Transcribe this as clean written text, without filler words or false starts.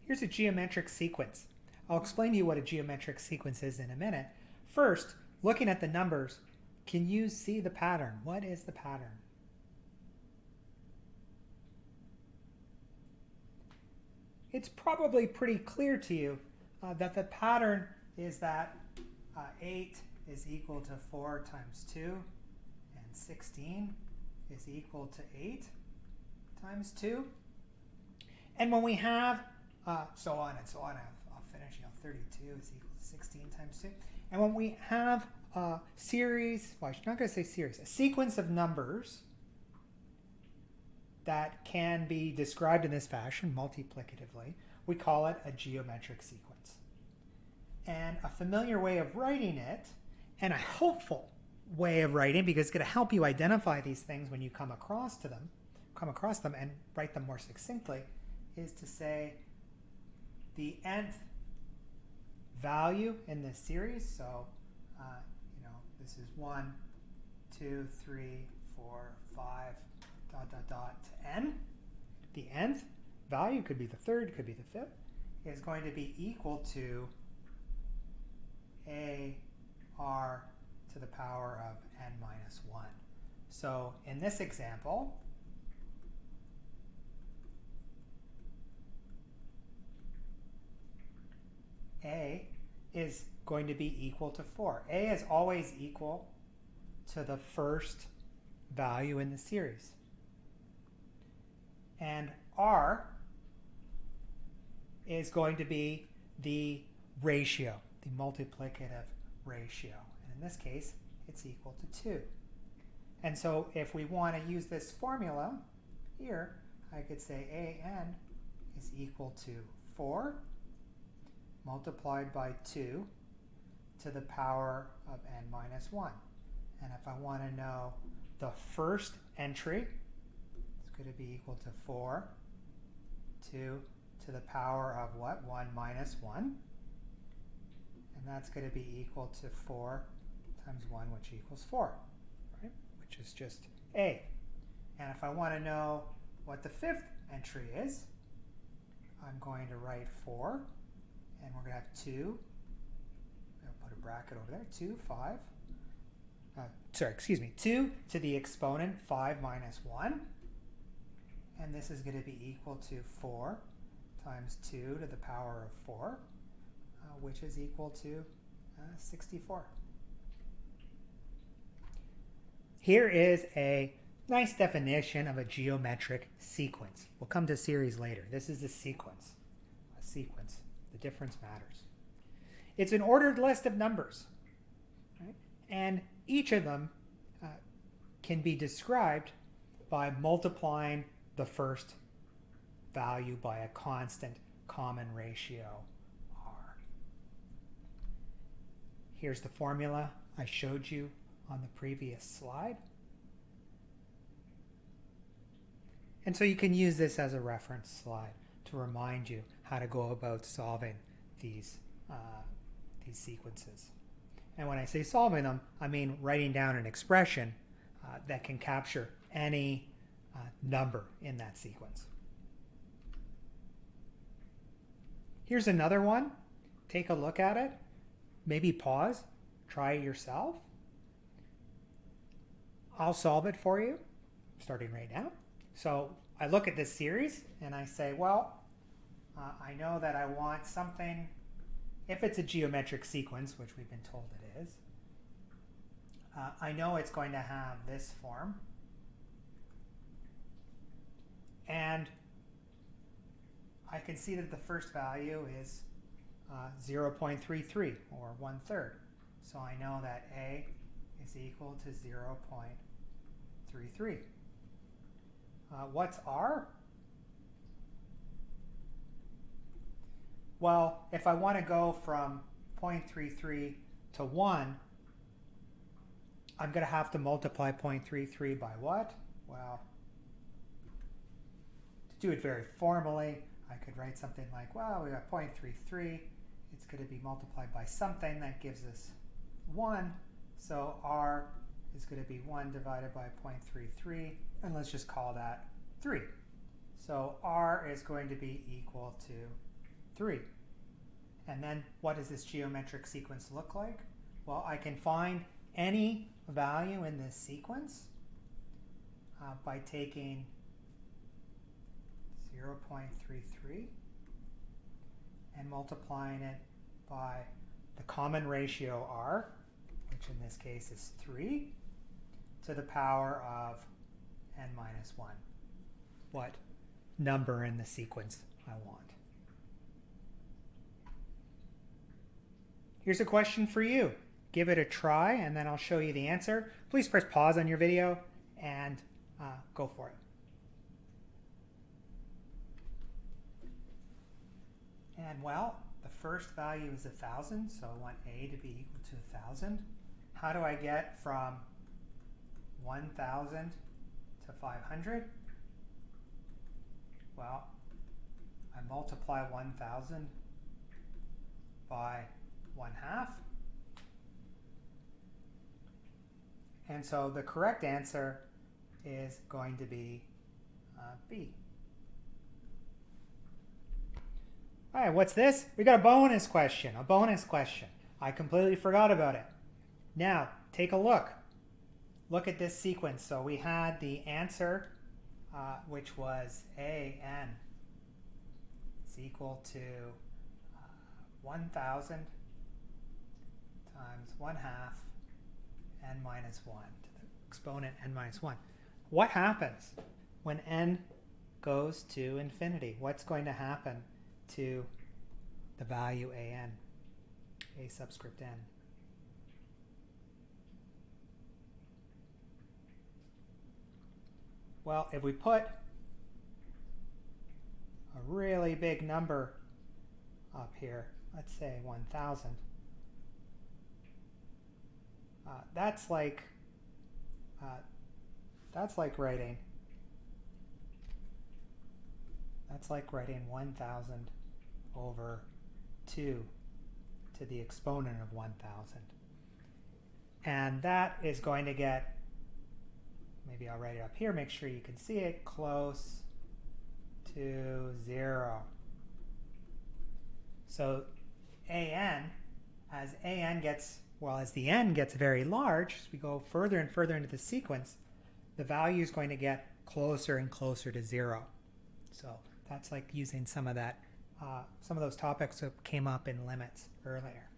Here's a geometric sequence. I'll explain to you what a geometric sequence is in a minute. First, looking at the numbers, can you see the pattern? What is the pattern? It's probably pretty clear to you that the pattern is that 8 is equal to 4 times 2, and 16 is equal to 8 times 2. And when we have so on and so on, I'll finish, 32 is equal to 16 times 2. And when we have a series, well, I'm not going to say series, a sequence of numbers that can be described in this fashion, multiplicatively, we call it a geometric sequence. And a familiar way of writing it, and a helpful way of writing, because it's going to help you identify these things when you come across them and write them more succinctly, is to say the nth value in this series. So, this is 1, 2, 3, 4, 5, ... to n. The nth value, could be the third, could be the fifth, is going to be equal to ar to the power of n minus 1. So in this example, a is going to be equal to 4. A is always equal to the first value in the series. And r is going to be the ratio, the multiplicative ratio. And in this case, it's equal to 2. And so if we want to use this formula here, I could say an is equal to 4 multiplied by 2 to the power of n minus 1. And if I want to know the first entry, it's going to be equal to 4, 2 to the power of what? 1 minus 1. And that's going to be equal to 4 times 1, which equals 4, right? Which is just a. And if I want to know what the fifth entry is, I'm going to write 4, and we're going to have 2. I'll put a bracket over there. 2, 5. 2 to the exponent 5 minus 1. And this is going to be equal to 4 times 2 to the power of 4, which is equal to 64. Here is a nice definition of a geometric sequence. We'll come to series later. This is a sequence. A sequence. The difference matters. It's an ordered list of numbers, right? And each of them can be described by multiplying the first value by a constant common ratio r. Here's the formula I showed you on the previous slide. And so you can use this as a reference slide to remind you how to go about solving these sequences. And when I say solving them, I mean writing down an expression that can capture any number in that sequence. Here's another one. Take a look at it. Maybe pause. Try it yourself. I'll solve it for you, starting right now. So I look at this series and I say, well, I know that I want something, if it's a geometric sequence, which we've been told it is, I know it's going to have this form. And I can see that the first value is 0.33, or 1/3. So I know that A is equal to 0.33. What's R? Well, if I want to go from 0.33 to 1, I'm going to have to multiply 0.33 by what? Well, to do it very formally, I could write something like, well, we got 0.33. It's going to be multiplied by something that gives us 1. So R is going to be 1 divided by 0.33. And let's just call that 3. So R is going to be equal to 3. And then what does this geometric sequence look like? Well, I can find any value in this sequence by taking 0.33 and multiplying it by the common ratio r, which in this case is 3, to the power of n minus 1. What number in the sequence I want. Here's a question for you. Give it a try and then I'll show you the answer. Please press pause on your video and go for it. And well, the first value is 1,000, so I want a to be equal to 1,000. How do I get from 1,000 to 500? Well, I multiply 1,000 by 1/2. And so the correct answer is going to be B. All right, what's this? We got a bonus question, I completely forgot about it. Now, take a look. Look at this sequence. So we had the answer, which was AN is equal to 1,000 times 1/2 n minus 1 to the exponent n minus 1. What happens when n goes to infinity? What's going to happen to the value an, a subscript n? Well, if we put a really big number up here, let's say 1,000, that's like writing 1,000 over 2 to the exponent of 1,000. And that is going to get, maybe I'll write it up here, make sure you can see it, close to 0. So an, as an gets, well, as the n gets very large, as we go further and further into the sequence, the value is going to get closer and closer to 0. So that's like using some of that, some of those topics that came up in limits earlier.